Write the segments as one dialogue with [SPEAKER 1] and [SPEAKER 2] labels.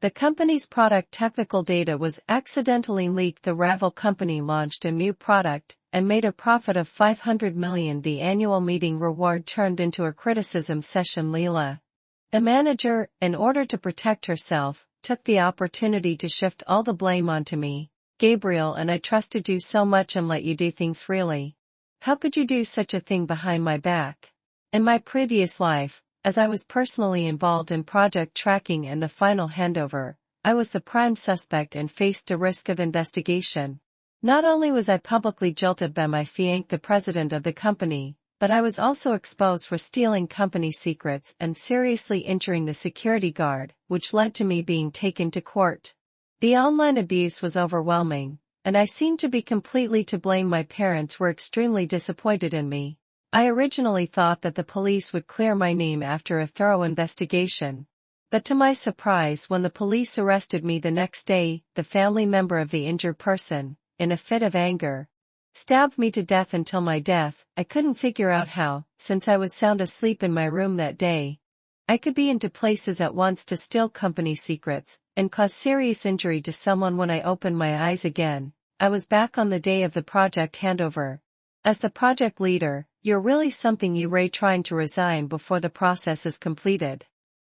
[SPEAKER 1] The company's product technical data was accidentally leaked. The rival company launched a new product and made a profit of $500 million. The annual meeting reward turned into a criticism session. Leela, the manager, in order to protect herself, took the opportunity to shift all the blame onto me. Gabriel, and I trusted you so much and let you do things freely. How could you do such a thing behind my back? In my previous life, as I was personally involved in project tracking and the final handover, I was the prime suspect and faced a risk of investigation. Not only was I publicly jilted by my fiancé, the president of the company, but I was also exposed for stealing company secrets and seriously injuring the security guard, which led to me being taken to court. The online abuse was overwhelming, and I seemed to be completely to blame. My parents were extremely disappointed in me. I originally thought that the police would clear my name after a thorough investigation. But to my surprise, when the police arrested me the next day, the family member of the injured person, in a fit of anger, stabbed me to death. Until my death, I couldn't figure out how, since I was sound asleep in my room that day, I could be in two places at once to steal company secrets and cause serious injury to someone. When I opened my eyes again, I was back on the day of the project handover. As the project leader, you're really something. You Ray, trying to resign before the process is completed.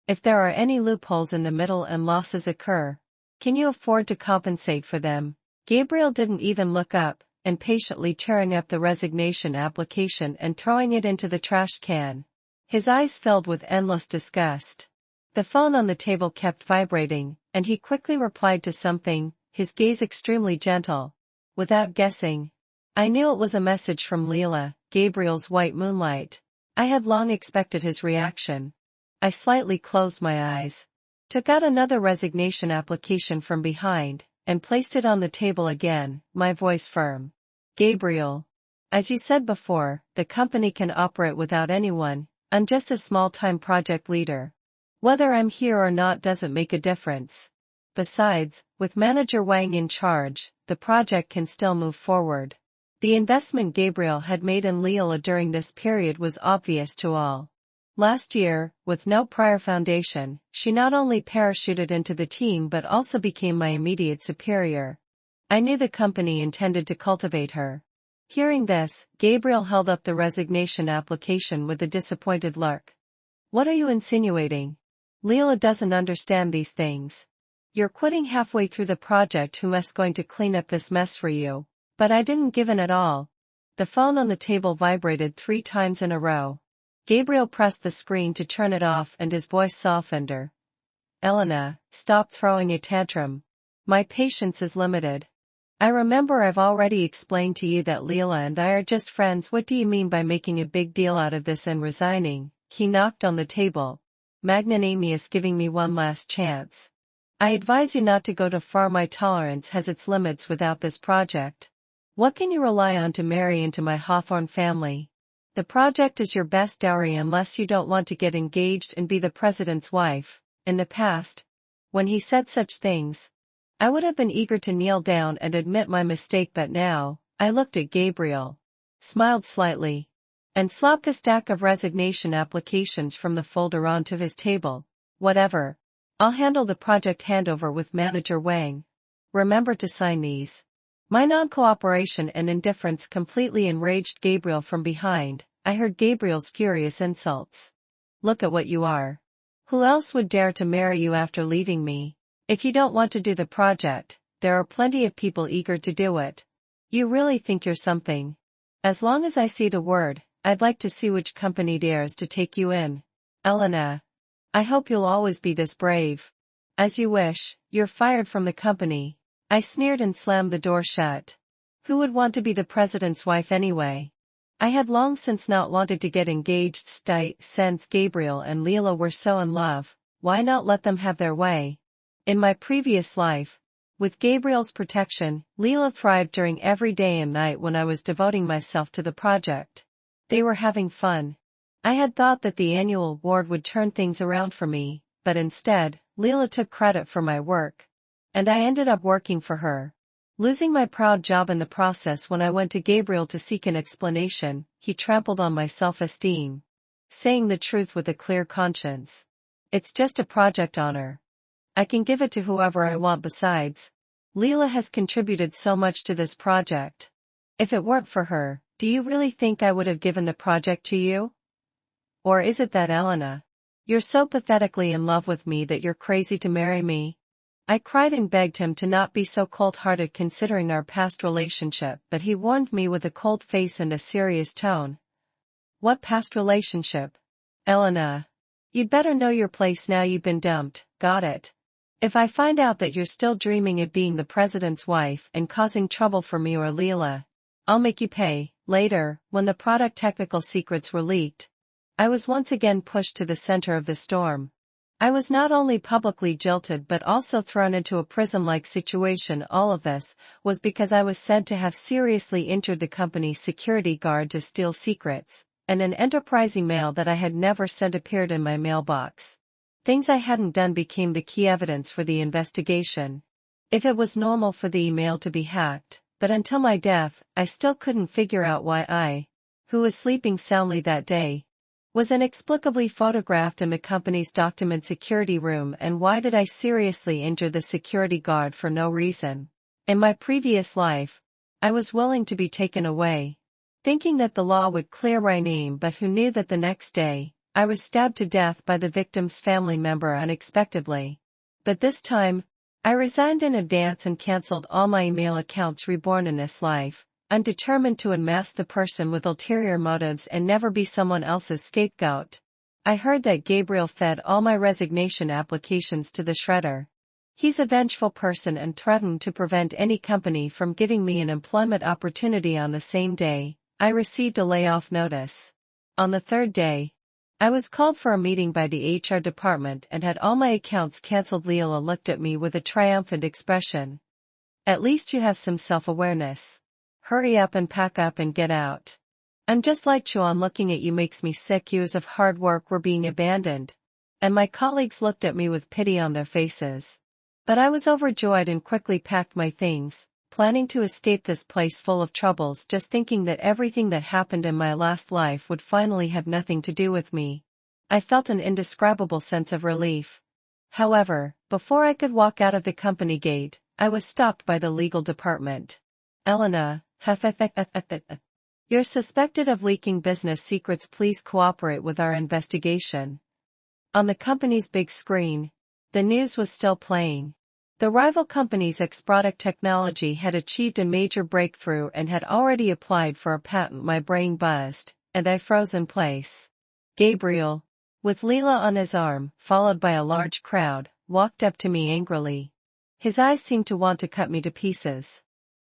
[SPEAKER 1] If there are any loopholes in the middle and losses occur, can you afford to compensate for them? Gabriel didn't even look up, impatiently tearing up the resignation application and throwing it into the trash can. His eyes filled with endless disgust. The phone on the table kept vibrating, and he quickly replied to something, his gaze extremely gentle. Without guessing, I knew it was a message from Leela, Gabriel's white moonlight. I had long expected his reaction. I slightly closed my eyes, took out another resignation application from behind, and placed it on the table again, my voice firm. Gabriel, as you said before, the company can operate without anyone. I'm just a small-time project leader. Whether I'm here or not doesn't make a difference. Besides, with Manager Wang in charge, the project can still move forward. The investment Gabriel had made in Leela during this period was obvious to all. Last year, with no prior foundation, she not only parachuted into the team but also became my immediate superior. I knew the company intended to cultivate her. Hearing this, Gabriel held up the resignation application with a disappointed look. What are you insinuating? Leela doesn't understand these things. You're quitting halfway through the project. Who's going to clean up this mess for you? But I didn't give in at all. The phone on the table vibrated 3 times in a row. Gabriel pressed the screen to turn it off and his voice softened. Elena, stop throwing a tantrum. My patience is limited. I remember I've already explained to you that Leela and I are just friends. What do you mean by making a big deal out of this and resigning? He knocked on the table. Magnanimous, giving me one last chance. I advise you not to go too far. My tolerance has its limits without this project. What can you rely on to marry into my Hawthorne family? The project is your best dowry unless you don't want to get engaged and be the president's wife. In the past, when he said such things, I would have been eager to kneel down and admit my mistake, but now, I looked at Gabriel, smiled slightly, and slopped a stack of resignation applications from the folder onto his table. Whatever. I'll handle the project handover with Manager Wang. Remember to sign these. My non-cooperation and indifference completely enraged Gabriel. From behind, I heard Gabriel's furious insults. Look at what you are. Who else would dare to marry you after leaving me? If you don't want to do the project, there are plenty of people eager to do it. You really think you're something? As long as I see the word, I'd like to see which company dares to take you in. Elena, I hope you'll always be this brave. As you wish. You're fired from the company. I sneered and slammed the door shut. Who would want to be the president's wife anyway? I had long since not wanted to get engaged. Since Gabriel and Leela were so in love, why not let them have their way? In my previous life, with Gabriel's protection, Leela thrived during every day and night when I was devoting myself to the project. They were having fun. I had thought that the annual award would turn things around for me, but instead, Leela took credit for my work. And I ended up working for her, losing my proud job in the process. When I went to Gabriel to seek an explanation, he trampled on my self-esteem, saying the truth with a clear conscience. It's just a project honor. I can give it to whoever I want besides. Leela has contributed so much to this project. If it weren't for her, do you really think I would have given the project to you? Or is it that Elena? You're so pathetically in love with me that you're crazy to marry me? I cried and begged him to not be so cold-hearted considering our past relationship, but he warned me with a cold face and a serious tone. What past relationship? Elena. You'd better know your place now you've been dumped, got it? If I find out that you're still dreaming of being the president's wife and causing trouble for me or Leela, I'll make you pay. Later, when the product technical secrets were leaked, I was once again pushed to the center of the storm. I was not only publicly jilted but also thrown into a prison-like situation. All of this was because I was said to have seriously injured the company's security guard to steal secrets, and an enterprising mail that I had never sent appeared in my mailbox. Things I hadn't done became the key evidence for the investigation. If it was normal for the email to be hacked, but until my death, I still couldn't figure out why I, who was sleeping soundly that day, was inexplicably photographed in the company's document security room, and why did I seriously injure the security guard for no reason? In my previous life, I was willing to be taken away, thinking that the law would clear my name, but who knew that the next day, I was stabbed to death by the victim's family member unexpectedly. But this time, I resigned in advance and cancelled all my email accounts reborn in this life, undetermined to unmask the person with ulterior motives and never be someone else's scapegoat. I heard that Gabriel fed all my resignation applications to the shredder. He's a vengeful person and threatened to prevent any company from giving me an employment opportunity. On the same day, I received a layoff notice. On the third day, I was called for a meeting by the HR department and had all my accounts cancelled. Leela looked at me with a triumphant expression. At least you have some self-awareness. Hurry up and pack up and get out. I'm just like Chuan. Looking at you makes me sick. Years of hard work were being abandoned. And my colleagues looked at me with pity on their faces. But I was overjoyed and quickly packed my things, planning to escape this place full of troubles, just thinking that everything that happened in my last life would finally have nothing to do with me. I felt an indescribable sense of relief. However, before I could walk out of the company gate, I was stopped by the legal department. Elena, you're suspected of leaking business secrets. Please cooperate with our investigation. On the company's big screen, the news was still playing. The rival company's X-Product technology had achieved a major breakthrough and had already applied for a patent. My brain buzzed, and I froze in place. Gabriel, with Leela on his arm, followed by a large crowd, walked up to me angrily. His eyes seemed to want to cut me to pieces.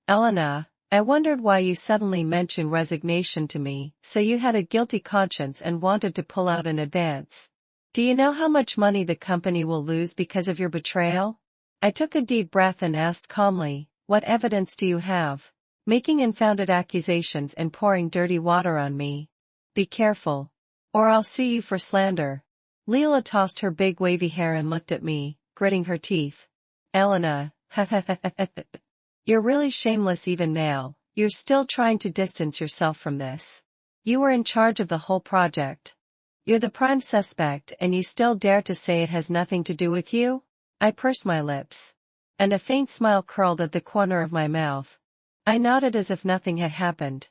[SPEAKER 1] Elena, I wondered why you suddenly mentioned resignation to me. So you had a guilty conscience and wanted to pull out in advance. Do you know how much money the company will lose because of your betrayal? I took a deep breath and asked calmly, what evidence do you have? Making unfounded accusations and pouring dirty water on me. Be careful, or I'll sue you for slander. Leela tossed her big wavy hair and looked at me, gritting her teeth. Elena, you're really shameless even now. You're still trying to distance yourself from this. You were in charge of the whole project. You're the prime suspect and you still dare to say it has nothing to do with you? I pursed my lips, and a faint smile curled at the corner of my mouth. I nodded as if nothing had happened.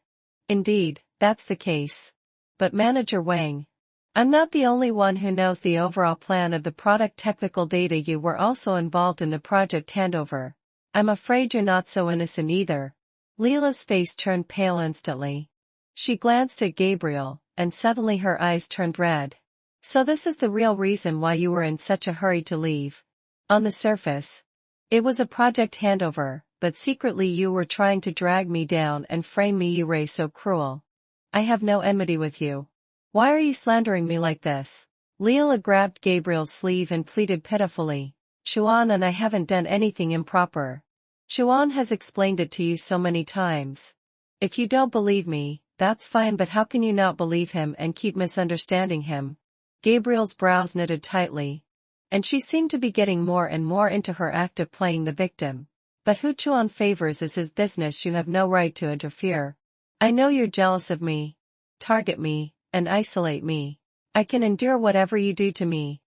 [SPEAKER 1] Indeed, that's the case. But Manager Wang, I'm not the only one who knows the overall plan of the product technical data. You were also involved in the project handover. I'm afraid you're not so innocent either. Leela's face turned pale instantly. She glanced at Gabriel, and suddenly her eyes turned red. So this is the real reason why you were in such a hurry to leave. On the surface, it was a project handover, but secretly you were trying to drag me down and frame me. You were so cruel. I have no enmity with you. Why are you slandering me like this? Leela grabbed Gabriel's sleeve and pleaded pitifully. Chuan and I haven't done anything improper. Chuan has explained it to you so many times. If you don't believe me, that's fine, but how can you not believe him and keep misunderstanding him? Gabriel's brows knitted tightly, and she seemed to be getting more and more into her act of playing the victim. But who Chuan favors is his business. You have no right to interfere. I know you're jealous of me. Target me, and isolate me. I can endure whatever you do to me.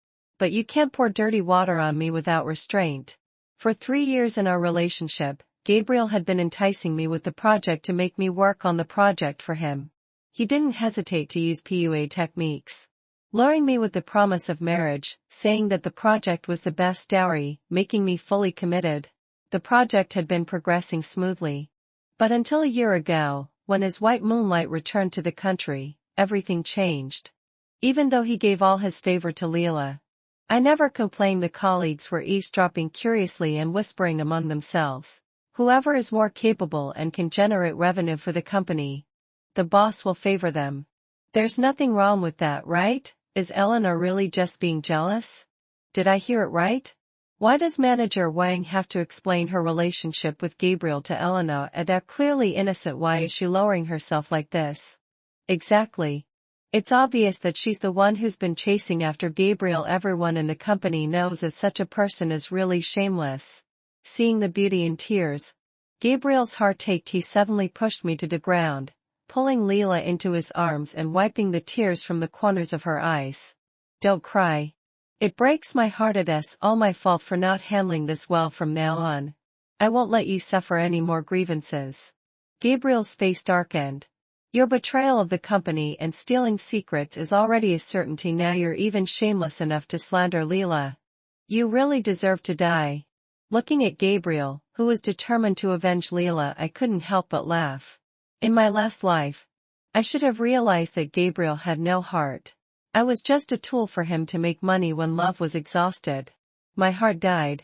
[SPEAKER 1] but you can't pour dirty water on me without restraint. For 3 years in our relationship, Gabriel had been enticing me with the project to make me work on the project for him. He didn't hesitate to use PUA techniques, luring me with the promise of marriage, saying that the project was the best dowry, making me fully committed. The project had been progressing smoothly. But until a year ago, when his white moonlight returned to the country, everything changed. Even though he gave all his favor to Leela, I never complained. The colleagues were eavesdropping curiously and whispering among themselves. Whoever is more capable and can generate revenue for the company, the boss will favor them. There's nothing wrong with that, right? Is Eleanor really just being jealous? Did I hear it right? Why does Manager Wang have to explain her relationship with Gabriel to Eleanor and are clearly innocent? Why is she lowering herself like this? Exactly. It's obvious that she's the one who's been chasing after Gabriel. Everyone in the company knows that such a person is really shameless. Seeing the beauty in tears, Gabriel's heart ached. He suddenly pushed me to the ground, pulling Leela into his arms and wiping the tears from the corners of her eyes. Don't cry. It breaks my heart. It's all my fault for not handling this well. From now on, I won't let you suffer any more grievances. Gabriel's face darkened. Your betrayal of the company and stealing secrets is already a certainty. Now you're even shameless enough to slander Leela. You really deserve to die. Looking at Gabriel, who was determined to avenge Leela, I couldn't help but laugh. In my last life, I should have realized that Gabriel had no heart. I was just a tool for him to make money. When love was exhausted, my heart died.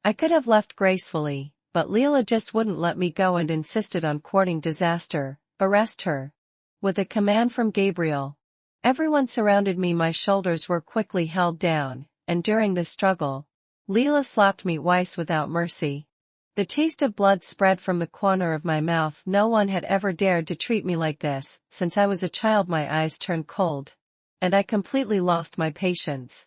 [SPEAKER 1] I could have left gracefully, but Leela just wouldn't let me go and insisted on courting disaster. Arrest her. With a command from Gabriel, everyone surrounded me. My shoulders were quickly held down, and during the struggle, Leela slapped me twice without mercy. The taste of blood spread from the corner of my mouth. No one had ever dared to treat me like this. Since I was a child, my eyes turned cold, and I completely lost my patience.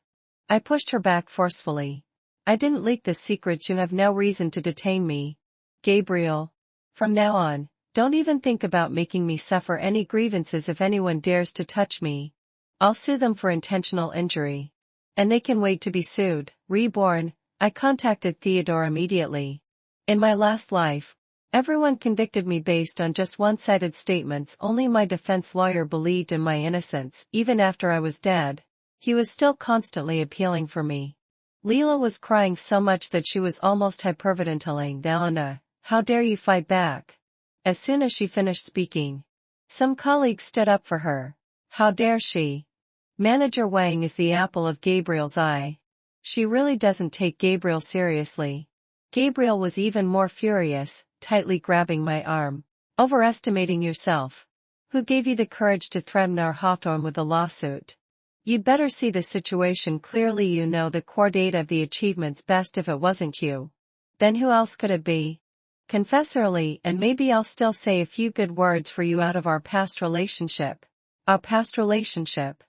[SPEAKER 1] I pushed her back forcefully. I didn't leak the secrets. You have no reason to detain me, Gabriel. From now on, don't even think about making me suffer any grievances. If anyone dares to touch me, I'll sue them for intentional injury. And they can wait to be sued. Reborn. I contacted Theodore immediately. In my last life, everyone convicted me based on just one-sided statements. Only my defense lawyer believed in my innocence. Even after I was dead, he was still constantly appealing for me. Leela was crying so much that she was almost hyperventilating. Eleanor, how dare you fight back? As soon as she finished speaking, some colleagues stood up for her. How dare she? Manager Wang is the apple of Gabriel's eye. She really doesn't take Gabriel seriously. Gabriel was even more furious, tightly grabbing my arm. Overestimating yourself. Who gave you the courage to threaten our Hawthorne with a lawsuit? You'd better see the situation clearly. You know the core data of the achievements best. If it wasn't you, then who else could it be? Confess early, and maybe I'll still say a few good words for you out of our past relationship. Our past relationship.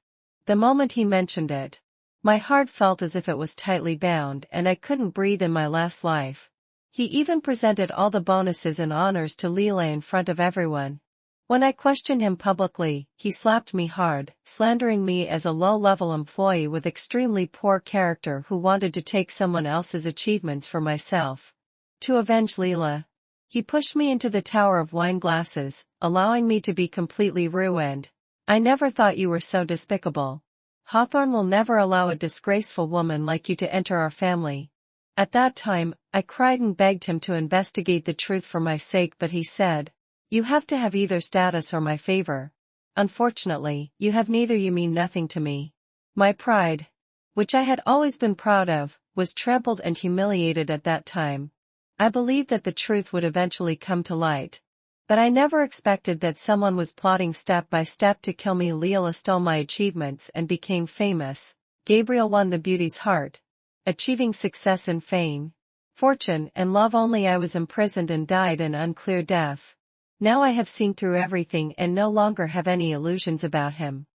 [SPEAKER 1] The moment he mentioned it, my heart felt as if it was tightly bound and I couldn't breathe. In my last life, he even presented all the bonuses and honors to Leela in front of everyone. When I questioned him publicly, he slapped me hard, slandering me as a low-level employee with extremely poor character who wanted to take someone else's achievements for myself. To avenge Leela, he pushed me into the tower of wine glasses, allowing me to be completely ruined. I never thought you were so despicable. Hawthorne will never allow a disgraceful woman like you to enter our family. At that time, I cried and begged him to investigate the truth for my sake, but he said, "You have to have either status or my favor. Unfortunately, you have neither. You mean nothing to me." My pride, which I had always been proud of, was trampled and humiliated at that time. I believed that the truth would eventually come to light, but I never expected that someone was plotting step by step to kill me. Leela stole my achievements and became famous. Gabriel won the beauty's heart, achieving success and fame, fortune and love. Only I was imprisoned and died an unclear death. Now I have seen through everything and no longer have any illusions about him.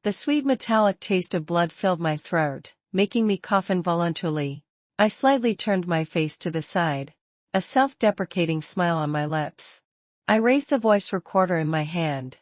[SPEAKER 1] The sweet metallic taste of blood filled my throat, making me cough involuntarily. I slightly turned my face to the side, a self-deprecating smile on my lips. I raised the voice recorder in my hand.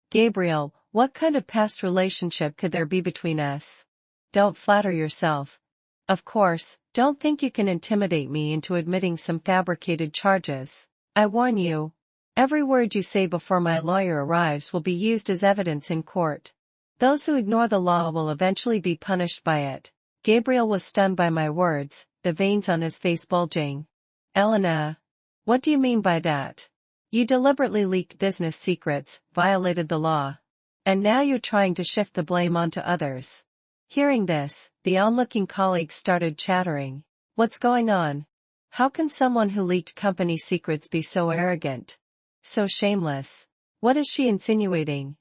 [SPEAKER 1] Gabriel, what kind of past relationship could there be between us? Don't flatter yourself. Of course, don't think you can intimidate me into admitting some fabricated charges. I warn you. Every word you say before my lawyer arrives will be used as evidence in court. Those who ignore the law will eventually be punished by it. Gabriel was stunned by my words, the veins on his face bulging. Elena. What do you mean by that? You deliberately leaked business secrets, violated the law. And now you're trying to shift the blame onto others. Hearing this, the onlooking colleagues started chattering. What's going on? How can someone who leaked company secrets be so arrogant? So shameless. What is she insinuating?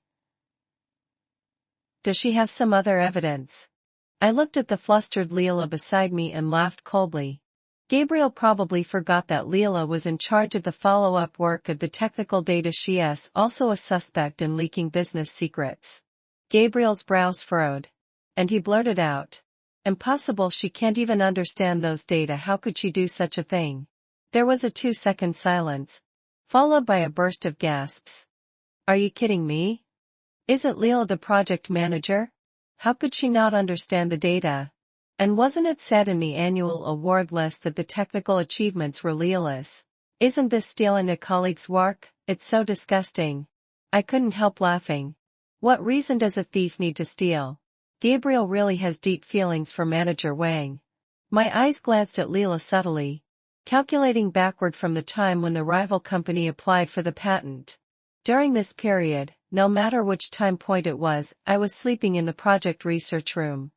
[SPEAKER 1] Does she have some other evidence? I looked at the flustered Leela beside me and laughed coldly. Gabriel probably forgot that Leela was in charge of the follow-up work of the technical data. She's also a suspect in leaking business secrets. Gabriel's brows furrowed. And he blurted out. Impossible, she can't even understand those data. How could she do such a thing? There was a 2-second silence, followed by a burst of gasps. Are you kidding me? Isn't Leela the project manager? How could she not understand the data? And wasn't it said in the annual award list that the technical achievements were Leela's? Isn't this stealing a colleague's work? It's so disgusting. I couldn't help laughing. What reason does a thief need to steal? Gabriel really has deep feelings for Manager Wang. My eyes glanced at Leela subtly, calculating backward from the time when the rival company applied for the patent. During this period, no matter which time point it was, I was sleeping in the project research room.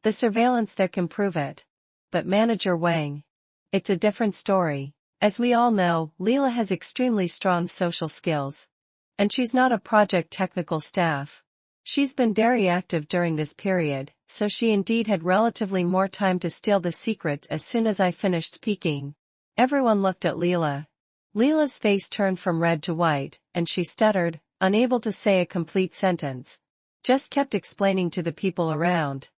[SPEAKER 1] The surveillance there can prove it. But Manager Wang. It's a different story. As we all know, Leela has extremely strong social skills. And she's not a project technical staff. She's been very active during this period, so she indeed had relatively more time to steal the secrets. As soon as I finished speaking, everyone looked at Leela. Leela's face turned from red to white, and she stuttered, unable to say a complete sentence. Just kept explaining to the people around.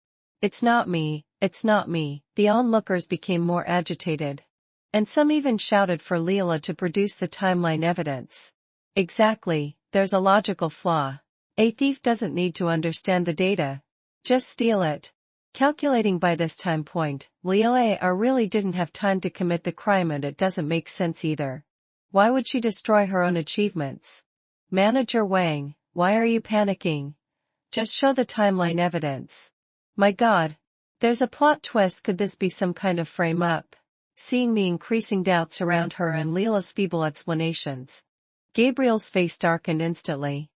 [SPEAKER 1] It's not me, it's not me. The onlookers became more agitated. And some even shouted for Leela to produce the timeline evidence. Exactly, there's a logical flaw. A thief doesn't need to understand the data. Just steal it. Calculating by this time point, Leela really didn't have time to commit the crime, and it doesn't make sense either. Why would she destroy her own achievements? Manager Wang, why are you panicking? Just show the timeline evidence. My God. There's a plot twist. Could this be some kind of frame-up? Seeing the increasing doubts around her and Leela's feeble explanations, Gabriel's face darkened instantly.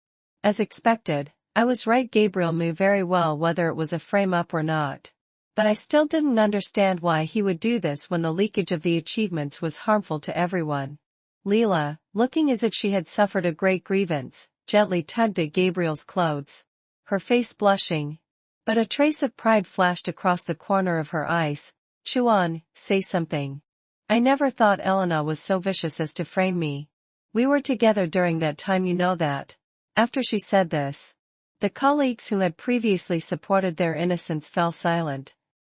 [SPEAKER 1] As expected, I was right. Gabriel knew very well whether it was a frame-up or not. But I still didn't understand why he would do this when the leakage of the achievements was harmful to everyone. Leela, looking as if she had suffered a great grievance, gently tugged at Gabriel's clothes. Her face blushing. But a trace of pride flashed across the corner of her eyes. Chew on, say something. I never thought Elena was so vicious as to frame me. We were together during that time, you know that. After she said this, the colleagues who had previously supported their innocence fell silent.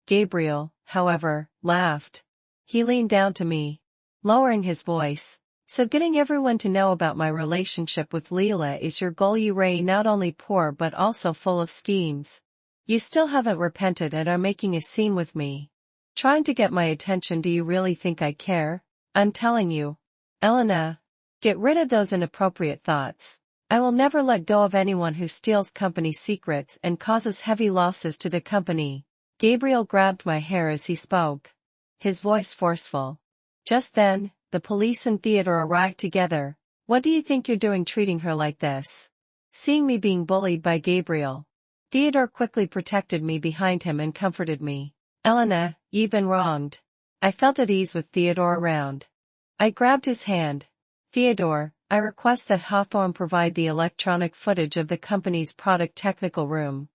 [SPEAKER 1] Gabriel, however, laughed. He leaned down to me, lowering his voice. So getting everyone to know about my relationship with Leela is your goal? You are not only poor but also full of schemes. You still haven't repented and are making a scene with me. Trying to get my attention. Do you really think I care? I'm telling you. Elena, get rid of those inappropriate thoughts. I will never let go of anyone who steals company secrets and causes heavy losses to the company. Gabriel grabbed my hair as he spoke, his voice forceful. Just then, the police and Theodore arrived together. What do you think you're doing treating her like this? Seeing me being bullied by Gabriel, Theodore quickly protected me behind him and comforted me. Elena, you've been wronged. I felt at ease with Theodore around. I grabbed his hand. Theodore, I request that Hawthorne provide the electronic footage of the company's product technical room.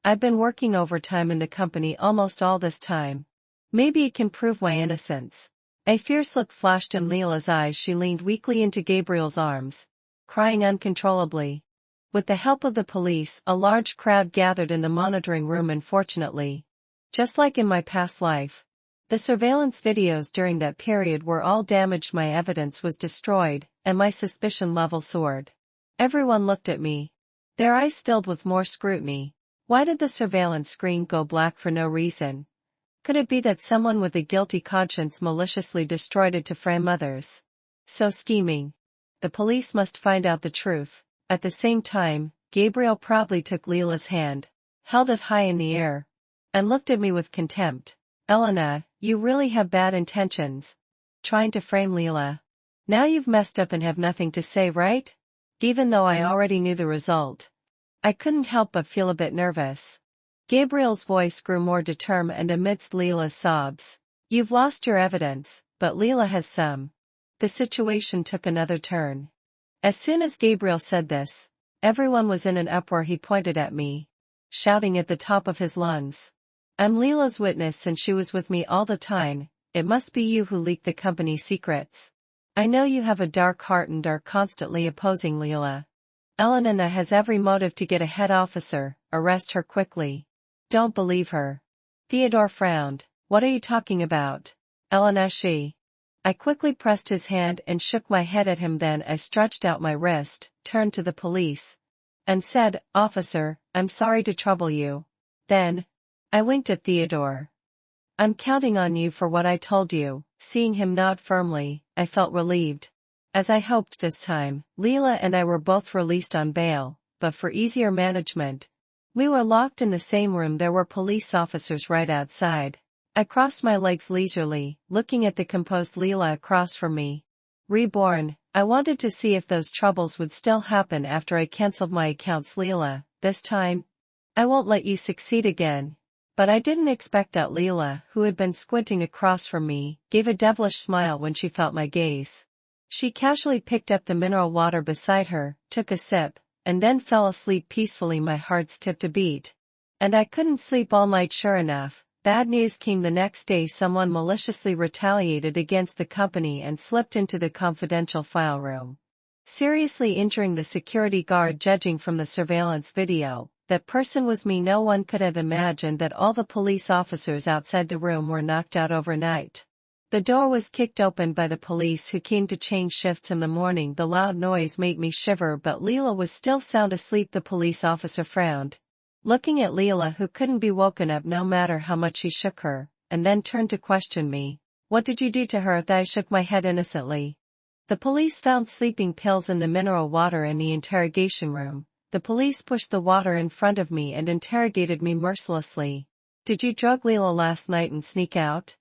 [SPEAKER 1] I've been working overtime in the company almost all this time. Maybe it can prove my innocence. A fierce look flashed in Leela's eyes. She leaned weakly into Gabriel's arms, crying uncontrollably. With the help of the police, a large crowd gathered in the monitoring room. Unfortunately, just like in my past life, the surveillance videos during that period were all damaged. My evidence was destroyed, and my suspicion level soared. Everyone looked at me, their eyes filled with more scrutiny. Why did the surveillance screen go black for no reason? Could it be that someone with a guilty conscience maliciously destroyed it to frame others? So scheming. The police must find out the truth. At the same time, Gabriel proudly took Leela's hand, held it high in the air, and looked at me with contempt. Elena, you really have bad intentions. Trying to frame Leela. Now you've messed up and have nothing to say, right? Even though I already knew the result. I couldn't help but feel a bit nervous. Gabriel's voice grew more determined amidst Leela's sobs. You've lost your evidence, but Leela has some. The situation took another turn. As soon as Gabriel said this, everyone was in an uproar. He pointed at me, shouting at the top of his lungs. I'm Leela's witness and she was with me all the time. It must be you who leaked the company's secrets. I know you have a dark heart and are constantly opposing Leela. Elena has every motive to get a head officer, arrest her quickly. Don't believe her. Theodore frowned. What are you talking about? Elena, she. I quickly pressed his hand and shook my head at him. Then I stretched out my wrist, turned to the police, and said, Officer, I'm sorry to trouble you. Then, I winked at Theodore. I'm counting on you for what I told you. Seeing him nod firmly, I felt relieved. As I hoped this time, Leela and I were both released on bail, but for easier management. We were locked in the same room. There were police officers right outside. I crossed my legs leisurely, looking at the composed Leela across from me. Reborn, I wanted to see if those troubles would still happen after I cancelled my accounts. Leela, this time, I won't let you succeed again. But I didn't expect that. Leela, who had been squinting across from me, gave a devilish smile when she felt my gaze. She casually picked up the mineral water beside her, took a sip, and then fell asleep peacefully. My heart skipped a beat. And I couldn't sleep all night. Sure enough, bad news came the next day. Someone maliciously retaliated against the company and slipped into the confidential file room, seriously injuring the security guard. Judging from the surveillance video, that person was me. No one could have imagined that all the police officers outside the room were knocked out overnight. The door was kicked open by the police who came to change shifts in the morning. The loud noise made me shiver, but Leela was still sound asleep. The police officer frowned, looking at Leela, who couldn't be woken up no matter how much he shook her, and then turned to question me. What did you do to her? I shook my head innocently. The police found sleeping pills in the mineral water in the interrogation room. The police pushed the water in front of me and interrogated me mercilessly. Did you drug Leela last night and sneak out?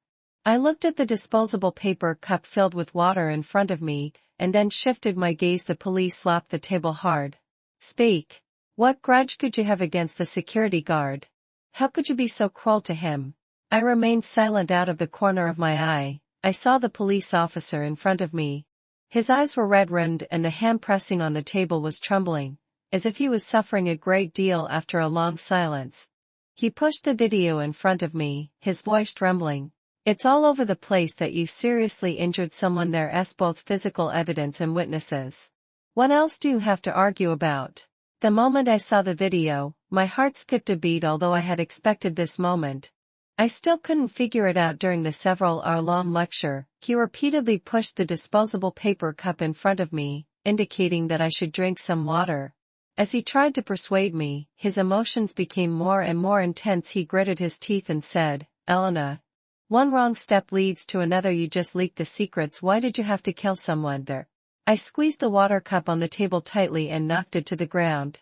[SPEAKER 1] I looked at the disposable paper cup filled with water in front of me, and then shifted my gaze. The police slapped the table hard. Speak. What grudge could you have against the security guard? How could you be so cruel to him? I remained silent. Out of the corner of my eye, I saw the police officer in front of me. His eyes were red-rimmed and the hand pressing on the table was trembling, as if he was suffering a great deal after a long silence. He pushed the video in front of me, his voice trembling. It's all over the place that you seriously injured someone. There's both physical evidence and witnesses. What else do you have to argue about? The moment I saw the video, my heart skipped a beat. Although I had expected this moment, I still couldn't figure it out. During the several-hour-long lecture, he repeatedly pushed the disposable paper cup in front of me, indicating that I should drink some water. As he tried to persuade me, his emotions became more and more intense. He gritted his teeth and said, Elena, one wrong step leads to another. You just leaked the secrets. Why did you have to kill someone there? I squeezed the water cup on the table tightly and knocked it to the ground.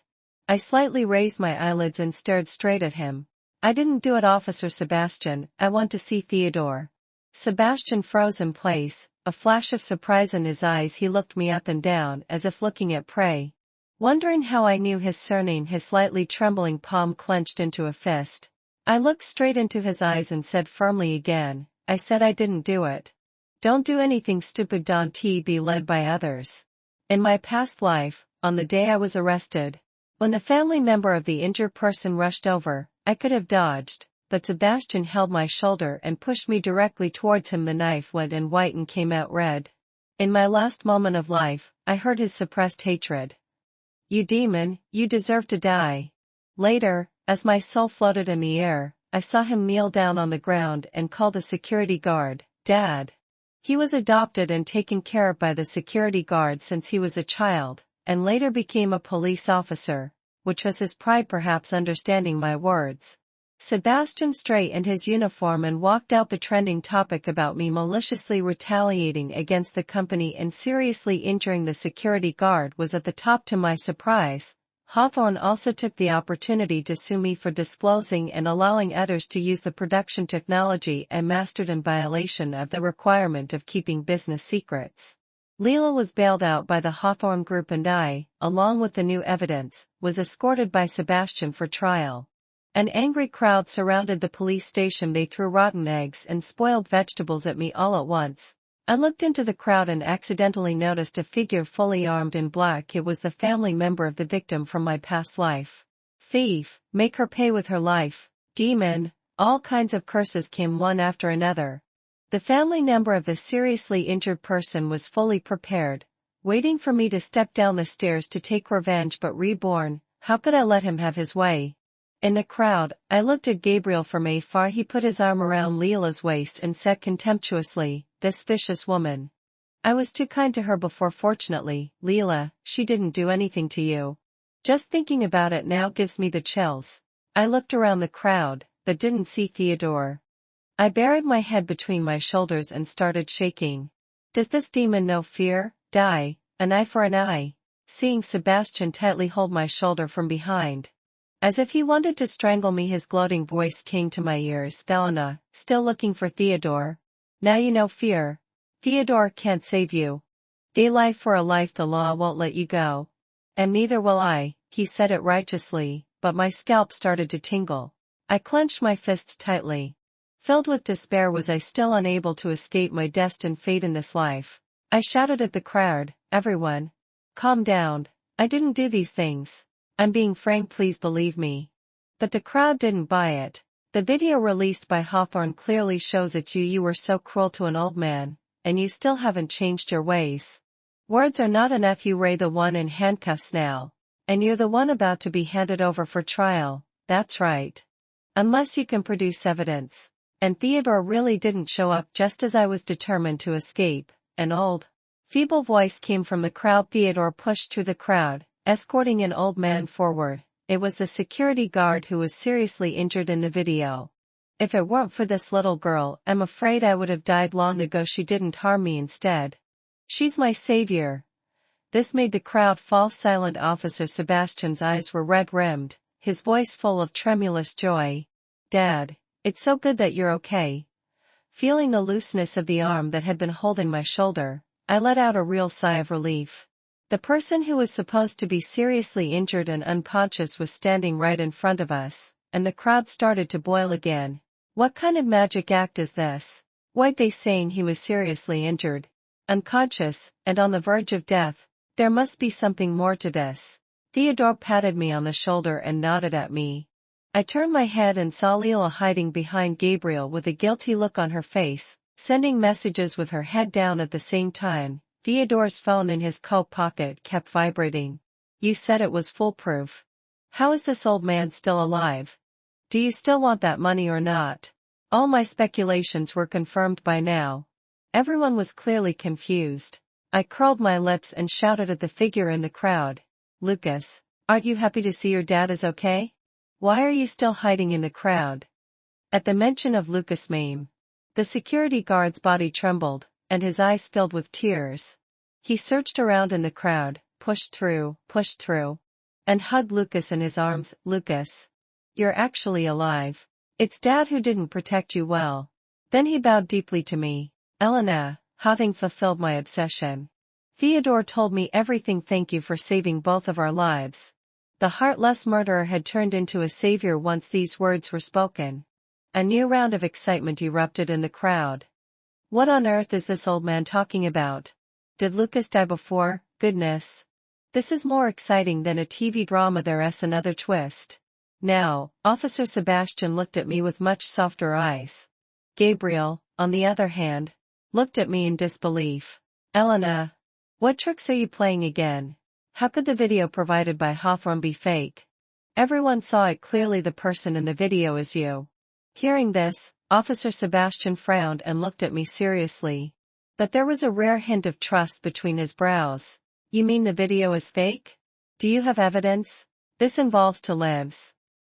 [SPEAKER 1] I slightly raised my eyelids and stared straight at him. I didn't do it, Officer Sebastian. I want to see Theodore. Sebastian froze in place, a flash of surprise in his eyes. He looked me up and down as if looking at prey. Wondering how I knew his surname, his slightly trembling palm clenched into a fist. I looked straight into his eyes and said firmly again, I said I didn't do it. Don't do anything stupid. Don't be led by others. In my past life, on the day I was arrested, when the family member of the injured person rushed over, I could have dodged, but Sebastian held my shoulder and pushed me directly towards him. The knife went in white and came out red. In my last moment of life, I heard his suppressed hatred. You demon, you deserve to die. Later, as my soul floated in the air, I saw him kneel down on the ground and call the security guard, Dad. He was adopted and taken care of by the security guard since he was a child, and later became a police officer, which was his pride, perhaps understanding my words. Sebastian straightened his uniform and walked out. The trending topic about me maliciously retaliating against the company and seriously injuring the security guard was at the top. To my surprise, Hawthorne also took the opportunity to sue me for disclosing and allowing others to use the production technology I mastered in violation of the requirement of keeping business secrets. Leela was bailed out by the Hawthorne Group and I, along with the new evidence, was escorted by Sebastian for trial. An angry crowd surrounded the police station. They threw rotten eggs and spoiled vegetables at me all at once. I looked into the crowd and accidentally noticed a figure fully armed in black. It was the family member of the victim from my past life. Thief, make her pay with her life. Demon, all kinds of curses came one after another. The family member of the seriously injured person was fully prepared, waiting for me to step down the stairs to take revenge. But reborn, how could I let him have his way? In the crowd, I looked at Gabriel from afar. He put his arm around Leela's waist and said contemptuously, "This vicious woman. I was too kind to her before. Fortunately, Leela, she didn't do anything to you." Just thinking about it now gives me the chills. I looked around the crowd, but didn't see Theodore. I buried my head between my shoulders and started shaking. Does this demon know fear? Die, an eye for an eye. Seeing Sebastian tightly hold my shoulder from behind, as if he wanted to strangle me, his gloating voice came to my ears. "Thelena, still looking for Theodore? Now you know fear. Theodore can't save you. Day life for a life. The law won't let you go. And neither will I." He said it righteously, but my scalp started to tingle. I clenched my fists tightly. Filled with despair, was I still unable to escape my destined fate in this life? I shouted at the crowd, "Everyone, calm down. I didn't do these things. I'm being frank, please believe me." But the crowd didn't buy it. The video released by Hawthorne clearly shows it. You were so cruel to an old man, and you still haven't changed your ways. Words are not enough. You were the one in handcuffs now, and you're the one about to be handed over for trial. That's right. Unless you can produce evidence. And Theodore really didn't show up. Just as I was determined to escape, an old, feeble voice came from the crowd. Theodore pushed through the crowd, escorting an old man forward. It was the security guard who was seriously injured in the video. If it weren't for this little girl, I'm afraid I would have died long ago. She didn't harm me. Instead, she's my savior. This made the crowd fall silent. Officer Sebastian's eyes were red-rimmed, his voice full of tremulous joy. "Dad, it's so good that you're okay." Feeling the looseness of the arm that had been holding my shoulder, I let out a real sigh of relief. The person who was supposed to be seriously injured and unconscious was standing right in front of us, and the crowd started to boil again. What kind of magic act is this? Why'd they saying he was seriously injured, unconscious, and on the verge of death? There must be something more to this. Theodore patted me on the shoulder and nodded at me. I turned my head and saw Leela hiding behind Gabriel with a guilty look on her face, sending messages with her head down at the same time. Theodore's phone in his coat pocket kept vibrating. "You said it was foolproof. How is this old man still alive? Do you still want that money or not?" All my speculations were confirmed by now. Everyone was clearly confused. I curled my lips and shouted at the figure in the crowd, "Lucas, aren't you happy to see your dad is okay? Why are you still hiding in the crowd?" At the mention of Lucas' name, the security guard's body trembled, and his eyes filled with tears. He searched around in the crowd, pushed through, and hugged Lucas in his arms. "Lucas, you're actually alive. It's Dad who didn't protect you well." Then he bowed deeply to me. "Elena, having fulfilled my obsession. Theodore told me everything. Thank you for saving both of our lives." The heartless murderer had turned into a savior once these words were spoken. A new round of excitement erupted in the crowd. What on earth is this old man talking about? Did Lucas die before? Goodness. This is more exciting than a TV drama. There's another twist. Now, Officer Sebastian looked at me with much softer eyes. Gabriel, on the other hand, looked at me in disbelief. "Elena, what tricks are you playing again? How could the video provided by Hawthorne be fake? Everyone saw it clearly. The person in the video is you." Hearing this, Officer Sebastian frowned and looked at me seriously. But there was a rare hint of trust between his brows. "You mean the video is fake? Do you have evidence? This involves two lives.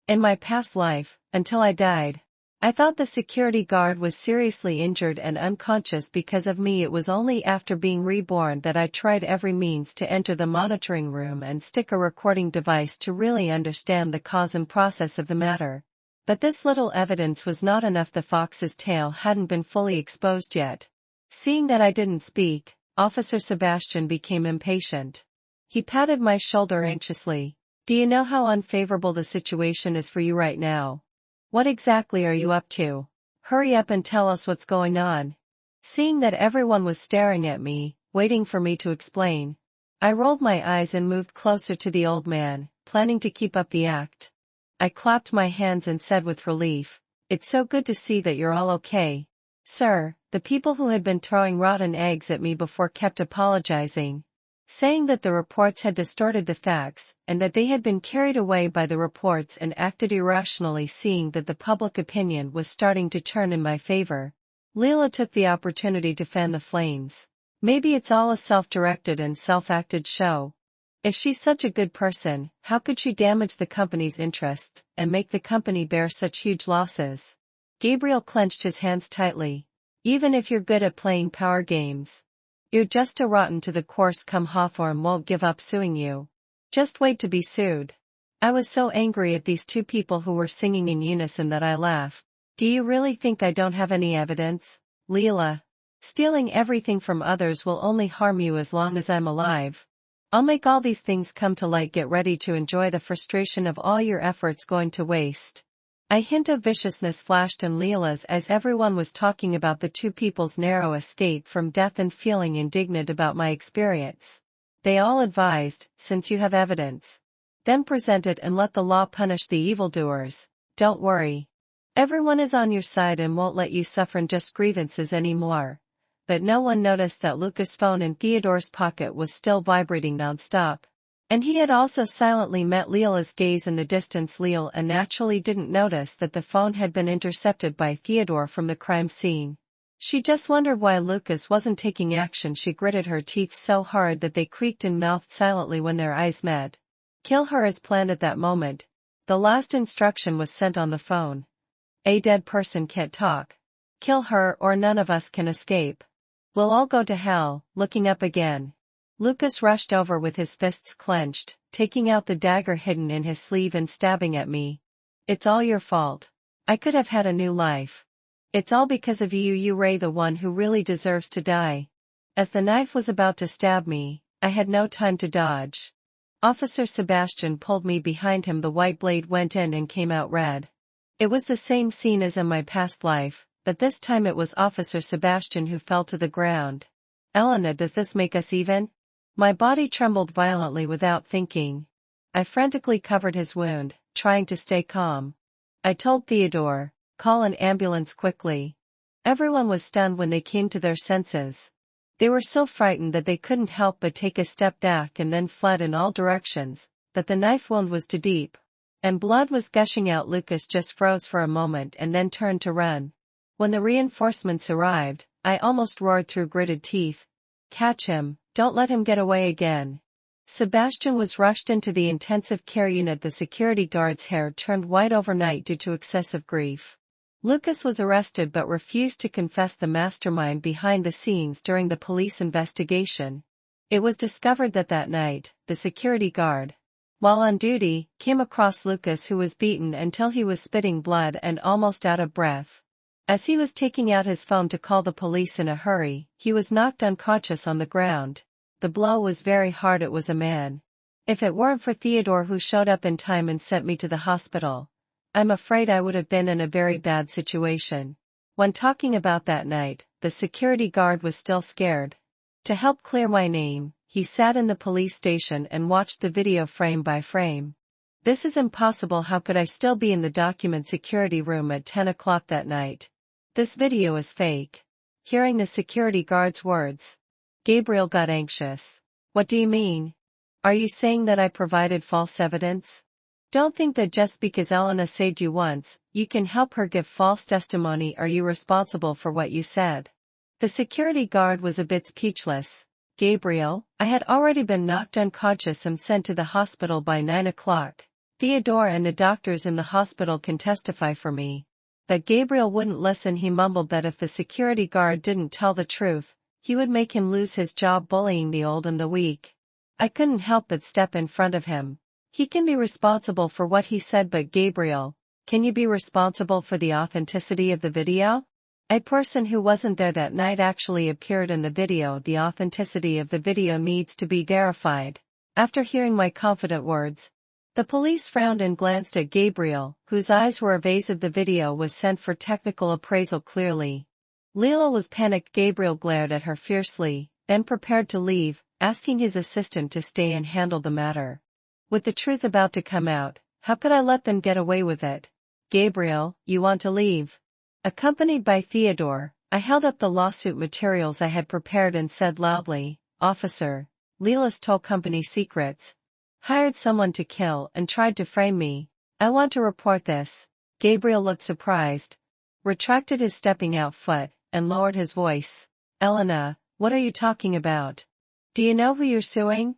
[SPEAKER 1] In my past life, until I died, I thought the security guard was seriously injured and unconscious because of me. It was only after being reborn that I tried every means to enter the monitoring room and stick a recording device to really understand the cause and process of the matter. But this little evidence was not enough. The fox's tail hadn't been fully exposed yet. Seeing that I didn't speak, Officer Sebastian became impatient. He patted my shoulder anxiously. Do you know how unfavorable the situation is for you right now? What exactly are you up to? Hurry up and tell us what's going on. Seeing that everyone was staring at me, waiting for me to explain, I rolled my eyes and moved closer to the old man, planning to keep up the act. I clapped my hands and said with relief, "It's so good to see that you're all okay." Sir, the people who had been throwing rotten eggs at me before kept apologizing, saying that the reports had distorted the facts, and that they had been carried away by the reports and acted irrationally. Seeing that the public opinion was starting to turn in my favor, Leela took the opportunity to fan the flames. Maybe it's all a self-directed and self-acted show. If she's such a good person, how could she damage the company's interest, and make the company bear such huge losses? Gabriel clenched his hands tightly. Even if you're good at playing power games, you're just a rotten to the course. Come, Hawthorne won't give up suing you. Just wait to be sued. I was so angry at these two people who were singing in unison that I laughed. Do you really think I don't have any evidence, Leela? Stealing everything from others will only harm you as long as I'm alive. I'll make all these things come to light. Get ready to enjoy the frustration of all your efforts going to waste. A hint of viciousness flashed in Leela's as everyone was talking about the two people's narrow escape from death and feeling indignant about my experience. They all advised, since you have evidence, then present it and let the law punish the evildoers. Don't worry. Everyone is on your side and won't let you suffer just grievances anymore. But no one noticed that Lucas' phone in Theodore's pocket was still vibrating nonstop. And he had also silently met Leela's gaze in the distance. Leela naturally didn't notice that the phone had been intercepted by Theodore from the crime scene. She just wondered why Lucas wasn't taking action. She gritted her teeth so hard that they creaked and mouthed silently when their eyes met. Kill her as planned at that moment. The last instruction was sent on the phone. A dead person can't talk. Kill her or none of us can escape. We'll all go to hell. Looking up again, Lucas rushed over with his fists clenched, taking out the dagger hidden in his sleeve and stabbing at me. It's all your fault. I could have had a new life. It's all because of you. You Ray, the one who really deserves to die. As the knife was about to stab me, I had no time to dodge. Officer Sebastian pulled me behind him. The white blade went in and came out red. It was the same scene as in my past life, but this time it was Officer Sebastian who fell to the ground. Elena, does this make us even? My body trembled violently without thinking. I frantically covered his wound, trying to stay calm. I told Theodore, call an ambulance quickly. Everyone was stunned when they came to their senses. They were so frightened that they couldn't help but take a step back and then fled in all directions, that the knife wound was too deep, and blood was gushing out. Lucas just froze for a moment and then turned to run. When the reinforcements arrived, I almost roared through gritted teeth. Catch him, don't let him get away again. Sebastian was rushed into the intensive care unit. The security guard's hair turned white overnight due to excessive grief. Lucas was arrested but refused to confess the mastermind behind the scenes during the police investigation. It was discovered that night, the security guard, while on duty, came across Lucas, who was beaten until he was spitting blood and almost out of breath. As he was taking out his phone to call the police in a hurry, he was knocked unconscious on the ground. The blow was very hard. It was a man. If it weren't for Theodore, who showed up in time and sent me to the hospital, I'm afraid I would have been in a very bad situation. When talking about that night, the security guard was still scared. To help clear my name, he sat in the police station and watched the video frame by frame. This is impossible. How could I still be in the document security room at 10 o'clock that night? This video is fake. Hearing the security guard's words, Gabriel got anxious. What do you mean? Are you saying that I provided false evidence? Don't think that just because Elena saved you once, you can help her give false testimony. Are you responsible for what you said? The security guard was a bit speechless. Gabriel, I had already been knocked unconscious and sent to the hospital by 9 o'clock. Theodore and the doctors in the hospital can testify for me. But Gabriel wouldn't listen. He mumbled that if the security guard didn't tell the truth, he would make him lose his job bullying the old and the weak. I couldn't help but step in front of him. He can be responsible for what he said, but Gabriel, can you be responsible for the authenticity of the video? A person who wasn't there that night actually appeared in the video. The authenticity of the video needs to be verified. After hearing my confident words, the police frowned and glanced at Gabriel, whose eyes were evasive. The video was sent for technical appraisal. Clearly, Leela was panicked. Gabriel glared at her fiercely, then prepared to leave, asking his assistant to stay and handle the matter. With the truth about to come out, how could I let them get away with it? Gabriel, you want to leave? Accompanied by Theodore, I held up the lawsuit materials I had prepared and said loudly, Officer, Leela stole company secrets, hired someone to kill and tried to frame me. I want to report this. Gabriel looked surprised, retracted his stepping out foot, and lowered his voice. Elena, what are you talking about? Do you know who you're suing?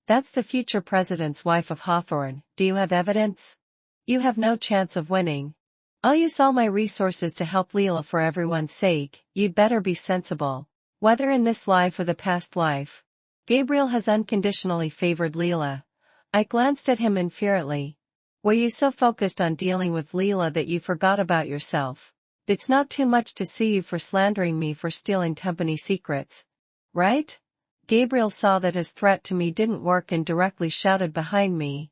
[SPEAKER 1] That's the future president's wife of Hawthorne. Do you have evidence? You have no chance of winning. I'll use all my resources to help Leela for everyone's sake. You'd better be sensible. Whether in this life or the past life, Gabriel has unconditionally favored Leela. I glanced at him infuriately. Were you so focused on dealing with Leela that you forgot about yourself? It's not too much to sue you for slandering me for stealing company secrets, right? Gabriel saw that his threat to me didn't work and directly shouted behind me,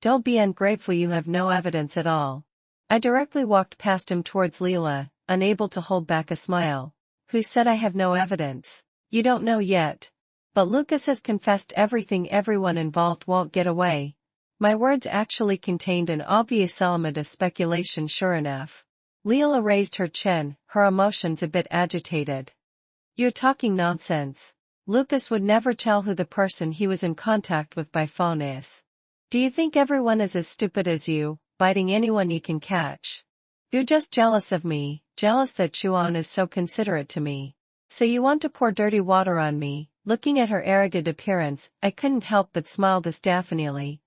[SPEAKER 1] Don't be ungrateful, you have no evidence at all. I directly walked past him towards Leela, unable to hold back a smile. Who said I have no evidence? You don't know yet. But Lucas has confessed everything. Everyone involved won't get away. My words actually contained an obvious element of speculation. Sure enough, Leela raised her chin, her emotions a bit agitated. You're talking nonsense. Lucas would never tell who the person he was in contact with by phone is. Do you think everyone is as stupid as you, biting anyone you can catch? You're just jealous of me, jealous that Chuan is so considerate to me. So you want to pour dirty water on me. Looking at her arrogant appearance, I couldn't help but smile disapprovingly.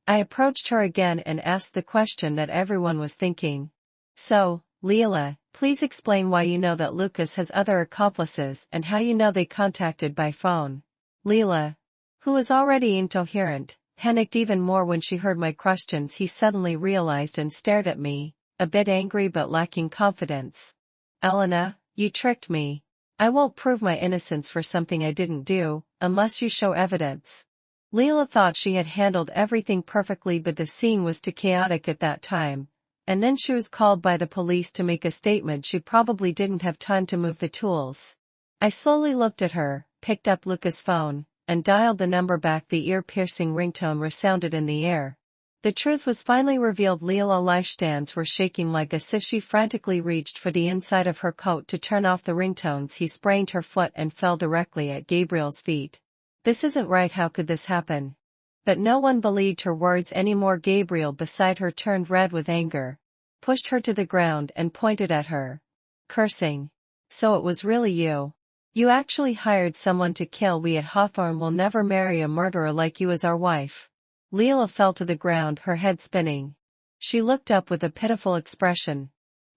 [SPEAKER 1] I approached her again and asked the question that everyone was thinking. So, Leela, please explain why you know that Lucas has other accomplices and how you know they contacted by phone. Leela, who was already incoherent, panicked even more when she heard my questions. He suddenly realized and stared at me, a bit angry but lacking confidence. Elena, you tricked me. I won't prove my innocence for something I didn't do, unless you show evidence. Leela thought she had handled everything perfectly, but the scene was too chaotic at that time. And then she was called by the police to make a statement. She probably didn't have time to move the tools. I slowly looked at her, picked up Lucas' phone, and dialed the number back. The ear-piercing ringtone resounded in the air. The truth was finally revealed. Leela's lashstands were shaking like as if she frantically reached for the inside of her coat to turn off the ringtones. He sprained her foot and fell directly at Gabriel's feet. This isn't right. How could this happen? But no one believed her words anymore. Gabriel beside her turned red with anger, pushed her to the ground and pointed at her, cursing. So it was really you. You actually hired someone to kill. We at Hawthorne will never marry a murderer like you as our wife. Leela fell to the ground, her head spinning. She looked up with a pitiful expression.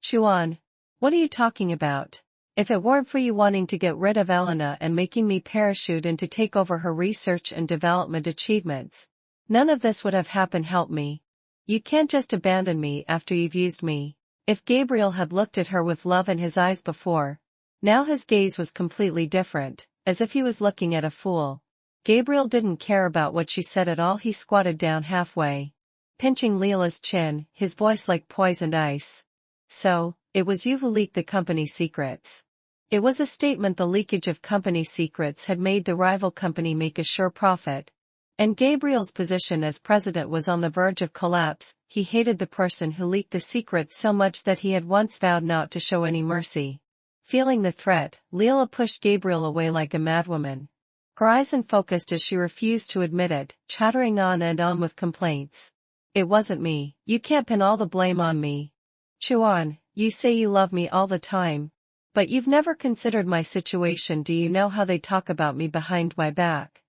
[SPEAKER 1] Chuan, what are you talking about? If it weren't for you wanting to get rid of Elena and making me parachute in to take over her research and development achievements, none of this would have happened. Help me. You can't just abandon me after you've used me. If Gabriel had looked at her with love in his eyes before, now his gaze was completely different, as if he was looking at a fool. Gabriel didn't care about what she said at all. He squatted down halfway, pinching Leela's chin, his voice like poisoned ice. So, it was you who leaked the company secrets. It was a statement. The leakage of company secrets had made the rival company make a sure profit. And Gabriel's position as president was on the verge of collapse. He hated the person who leaked the secrets so much that he had once vowed not to show any mercy. Feeling the threat, Leela pushed Gabriel away like a madwoman. Her eyes unfocused as she refused to admit it, chattering on and on with complaints. It wasn't me. You can't pin all the blame on me. Chuan, you say you love me all the time. But you've never considered my situation. Do you know how they talk about me behind my back?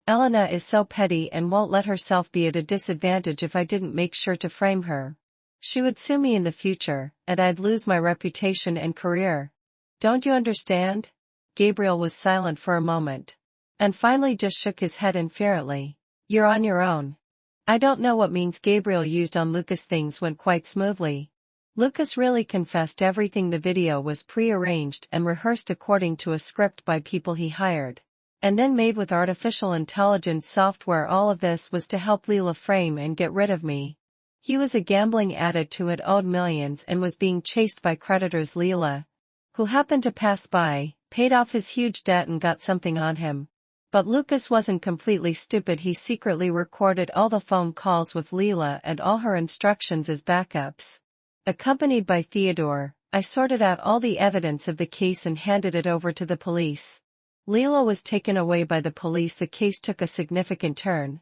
[SPEAKER 1] Elena is so petty and won't let herself be at a disadvantage if I didn't make sure to frame her. She would sue me in the future, and I'd lose my reputation and career. Don't you understand? Gabriel was silent for a moment. And finally just shook his head infuriately. You're on your own. I don't know what means Gabriel used on Lucas. Things went quite smoothly. Lucas really confessed everything. The video was pre-arranged and rehearsed according to a script by people he hired. And then made with artificial intelligence software. All of this was to help Leela frame and get rid of me. He was a gambling addict who had owed millions and was being chased by creditors. Leela, who happened to pass by, paid off his huge debt and got something on him. But Lucas wasn't completely stupid. He secretly recorded all the phone calls with Leela and all her instructions as backups. Accompanied by Theodore, I sorted out all the evidence of the case and handed it over to the police. Leela was taken away by the police. The case took a significant turn.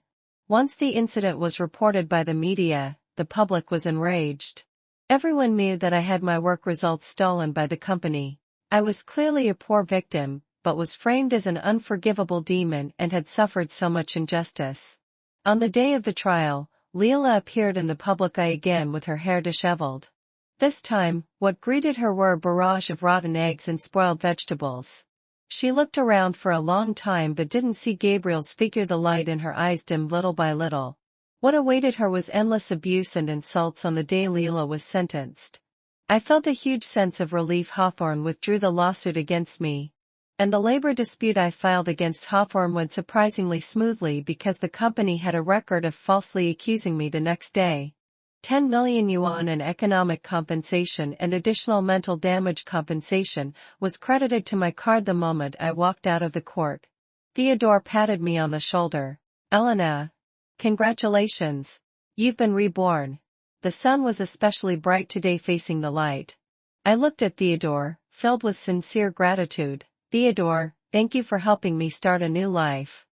[SPEAKER 1] Once the incident was reported by the media, the public was enraged. Everyone knew that I had my work results stolen by the company. I was clearly a poor victim, but was framed as an unforgivable demon and had suffered so much injustice. On the day of the trial, Leela appeared in the public eye again with her hair disheveled. This time, what greeted her were a barrage of rotten eggs and spoiled vegetables. She looked around for a long time but didn't see Gabriel's figure. The light in her eyes dimmed little by little. What awaited her was endless abuse and insults. On the day Leela was sentenced, I felt a huge sense of relief. Hawthorne withdrew the lawsuit against me, and the labor dispute I filed against Hawthorne went surprisingly smoothly because the company had a record of falsely accusing me. The next day, 10 million yuan in economic compensation and additional mental damage compensation was credited to my card. The moment I walked out of the court, Theodore patted me on the shoulder. Elena, congratulations. You've been reborn. The sun was especially bright today, facing the light. I looked at Theodore, filled with sincere gratitude. Theodore, thank you for helping me start a new life.